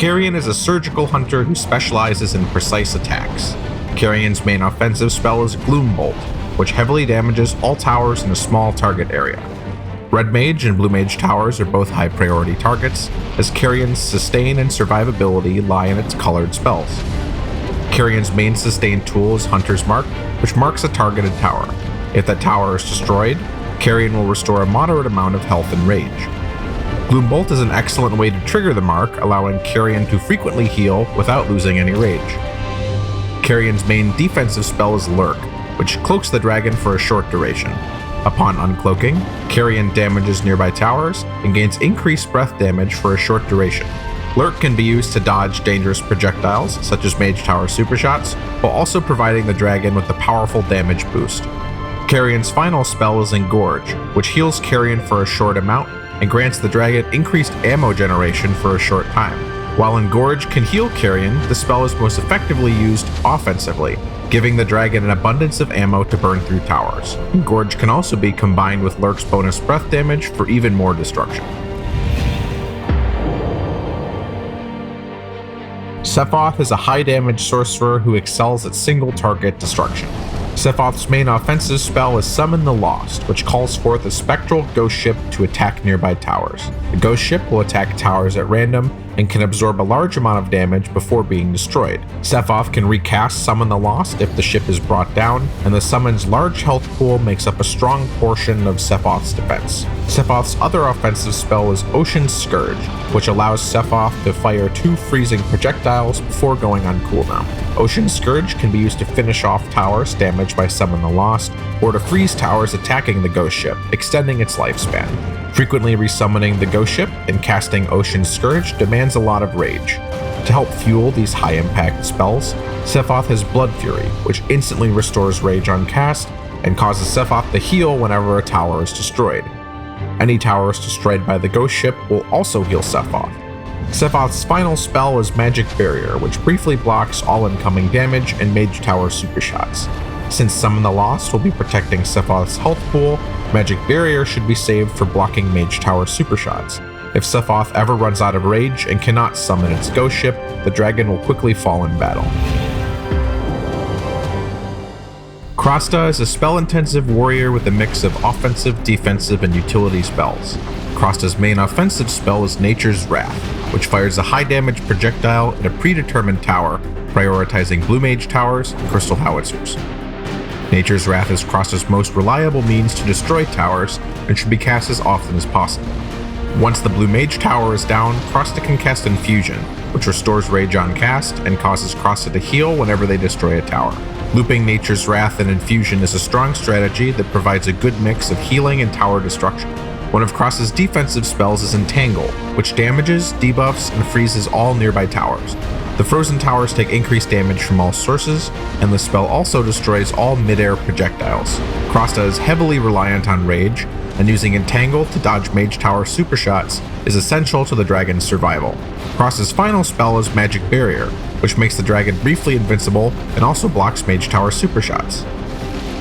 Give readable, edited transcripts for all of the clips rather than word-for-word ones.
Carrion is a surgical hunter who specializes in precise attacks. Carrion's main offensive spell is Gloom Bolt, which heavily damages all towers in a small target area. Red Mage and Blue Mage towers are both high priority targets, as Carrion's sustain and survivability lie in its colored spells. Carrion's main sustain tool is Hunter's Mark, which marks a targeted tower. If that tower is destroyed, Carrion will restore a moderate amount of health and rage. Gloom Bolt is an excellent way to trigger the mark, allowing Carrion to frequently heal without losing any rage. Carrion's main defensive spell is Lurk, which cloaks the dragon for a short duration. Upon uncloaking, Carrion damages nearby towers and gains increased breath damage for a short duration. Lurk can be used to dodge dangerous projectiles, such as Mage Tower super shots, while also providing the dragon with a powerful damage boost. Carrion's final spell is Engorge, which heals Carrion for a short amount and grants the dragon increased ammo generation for a short time. While Engorge can heal Carrion, the spell is most effectively used offensively, giving the dragon an abundance of ammo to burn through towers. Engorge can also be combined with Lurk's bonus breath damage for even more destruction. Cephoth is a high damage sorcerer who excels at single target destruction. Cephoth's main offensive spell is Summon the Lost, which calls forth a spectral ghost ship to attack nearby towers. The ghost ship will attack towers at random and can absorb a large amount of damage before being destroyed. Cephoth can recast Summon the Lost if the ship is brought down, and the summon's large health pool makes up a strong portion of Cephoth's defense. Cephoth's other offensive spell is Ocean Scourge, which allows Cephoth to fire 2 freezing projectiles before going on cooldown. Ocean Scourge can be used to finish off towers damaged by Summon the Lost, or to freeze towers attacking the ghost ship, extending its lifespan. Frequently resummoning the ghost ship and casting Ocean Scourge demands a lot of rage. To help fuel these high-impact spells, Cephoth has Blood Fury, which instantly restores rage on cast and causes Cephoth to heal whenever a tower is destroyed. Any towers destroyed by the ghost ship will also heal Cephoth. Cephoth's final spell is Magic Barrier, which briefly blocks all incoming damage and Mage Tower super shots. Since Summon the Lost will be protecting Cephoth's health pool, Magic Barrier should be saved for blocking Mage Tower super shots. If Cephoth ever runs out of rage and cannot summon its ghost ship, the dragon will quickly fall in battle. Crasta is a spell-intensive warrior with a mix of offensive, defensive, and utility spells. Crasta's main offensive spell is Nature's Wrath, which fires a high-damage projectile at a predetermined tower, prioritizing Blue Mage towers and Crystal Howitzers. Nature's Wrath is Crasta's most reliable means to destroy towers and should be cast as often as possible. Once the Blue Mage tower is down, Crasta can cast Infusion, which restores rage on cast and causes Crasta to heal whenever they destroy a tower. Looping Nature's Wrath and Infusion is a strong strategy that provides a good mix of healing and tower destruction. One of Crasta's defensive spells is Entangle, which damages, debuffs, and freezes all nearby towers. The frozen towers take increased damage from all sources, and the spell also destroys all mid-air projectiles. Crasta is heavily reliant on rage, and using Entangle to dodge Mage Tower super shots is essential to the dragon's survival. Crasta's final spell is Magic Barrier, which makes the dragon briefly invincible and also blocks Mage Tower super shots.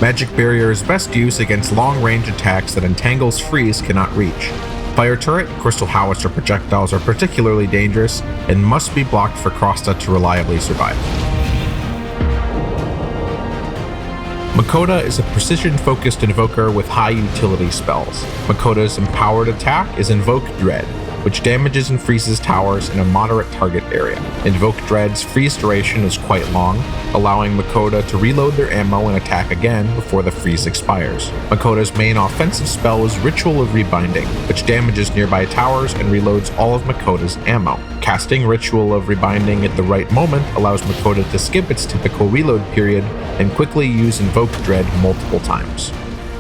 Magic Barrier is best used against long-range attacks that Entangle's freeze cannot reach. Fire Turret and Crystal Howitzer projectiles are particularly dangerous and must be blocked for Crasta to reliably survive. Makota is a precision-focused Invoker with high utility spells. Makota's empowered attack is Invoke Dread, which damages and freezes towers in a moderate target area. Invoke Dread's freeze duration is quite long, allowing Makota to reload their ammo and attack again before the freeze expires. Makota's main offensive spell is Ritual of Rebinding, which damages nearby towers and reloads all of Makota's ammo. Casting Ritual of Rebinding at the right moment allows Makota to skip its typical reload period and quickly use Invoke Dread multiple times.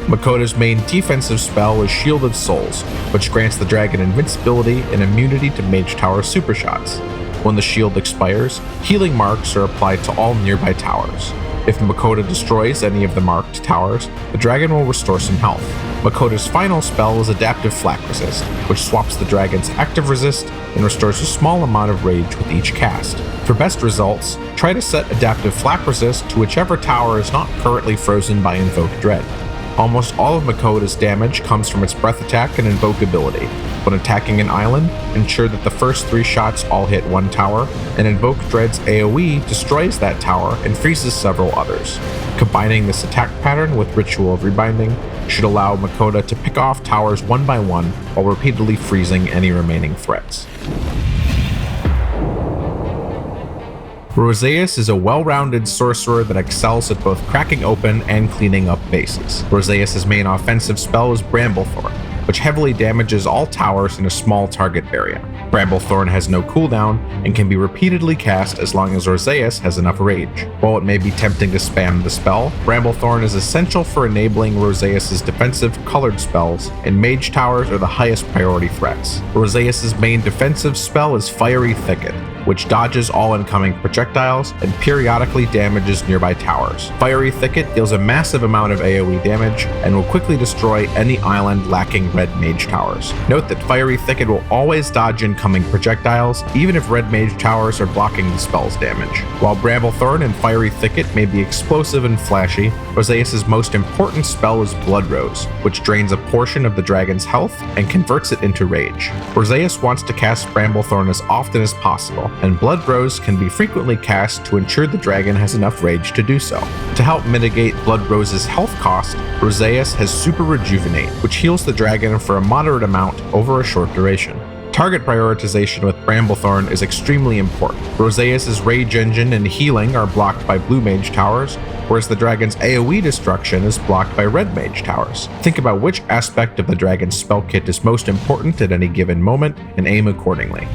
Makota's main defensive spell is Shield of Souls, which grants the dragon invincibility and immunity to Mage Tower super shots. When the shield expires, healing marks are applied to all nearby towers. If Makota destroys any of the marked towers, the dragon will restore some health. Makota's final spell is Adaptive Flak Resist, which swaps the dragon's active resist and restores a small amount of rage with each cast. For best results, try to set Adaptive Flak Resist to whichever tower is not currently frozen by Invoke Dread. Almost all of Makota's damage comes from its breath attack and invoke ability. When attacking an island, ensure that the first 3 shots all hit one tower, and Invoke Dread's AoE destroys that tower and freezes several others. Combining this attack pattern with Ritual of Rebinding should allow Makota to pick off towers one by one while repeatedly freezing any remaining threats. Rozaeus is a well-rounded sorcerer that excels at both cracking open and cleaning up bases. Rozaeus' main offensive spell is Bramblethorn, which heavily damages all towers in a small target area. Bramblethorn has no cooldown and can be repeatedly cast as long as Rozaeus has enough rage. While it may be tempting to spam the spell, Bramblethorn is essential for enabling Rozaeus' defensive colored spells, and mage towers are the highest priority threats. Rozaeus' main defensive spell is Fiery Thicket, which dodges all incoming projectiles and periodically damages nearby towers. Fiery Thicket deals a massive amount of AoE damage and will quickly destroy any island lacking red mage towers. Note that Fiery Thicket will always dodge incoming projectiles, even if red mage towers are blocking the spell's damage. While Bramblethorn and Fiery Thicket may be explosive and flashy, Rozaeus' most important spell is Blood Rose, which drains a portion of the dragon's health and converts it into rage. Rozaeus wants to cast Bramblethorn as often as possible, and Blood Rose can be frequently cast to ensure the dragon has enough rage to do so. To help mitigate Blood Rose's health cost, Rozaeus has Super Rejuvenate, which heals the dragon for a moderate amount over a short duration. Target prioritization with Bramblethorn is extremely important. Rozaeus' Rage Engine and Healing are blocked by blue mage towers, whereas the dragon's AoE destruction is blocked by red mage towers. Think about which aspect of the dragon's spell kit is most important at any given moment and aim accordingly.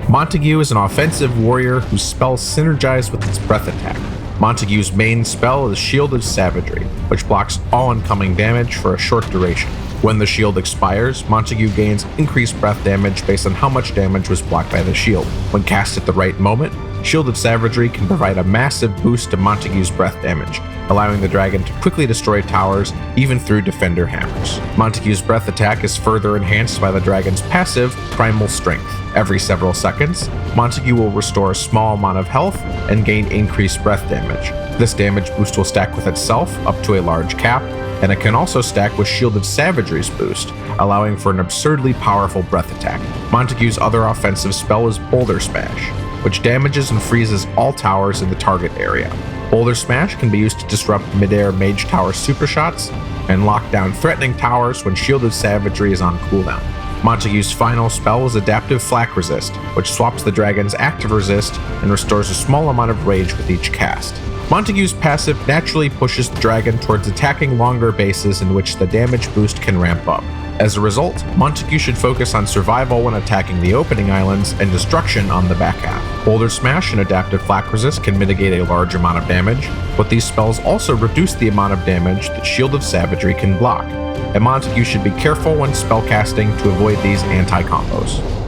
Montague is an offensive warrior whose spells synergize with its breath attack. Montague's main spell is Shield of Savagery, which blocks all incoming damage for a short duration. When the shield expires, Montague gains increased breath damage based on how much damage was blocked by the shield. When cast at the right moment, Shield of Savagery can provide a massive boost to Montague's breath damage, allowing the dragon to quickly destroy towers even through defender hammers. Montague's breath attack is further enhanced by the dragon's passive, Primal Strength. Every several seconds, Montague will restore a small amount of health and gain increased breath damage. This damage boost will stack with itself up to a large cap, and it can also stack with Shield of Savagery's boost, allowing for an absurdly powerful breath attack. Montague's other offensive spell is Boulder Smash, which damages and freezes all towers in the target area. Boulder Smash can be used to disrupt mid-air mage tower super shots and lock down threatening towers when Shield of Savagery is on cooldown. Montague's final spell is Adaptive Flak Resist, which swaps the dragon's active resist and restores a small amount of rage with each cast. Montague's passive naturally pushes the dragon towards attacking longer bases in which the damage boost can ramp up. As a result, Montague should focus on survival when attacking the opening islands and destruction on the back half. Boulder Smash and Adaptive Flak Resist can mitigate a large amount of damage, but these spells also reduce the amount of damage that Shield of Savagery can block, and Montague should be careful when spellcasting to avoid these anti-combos.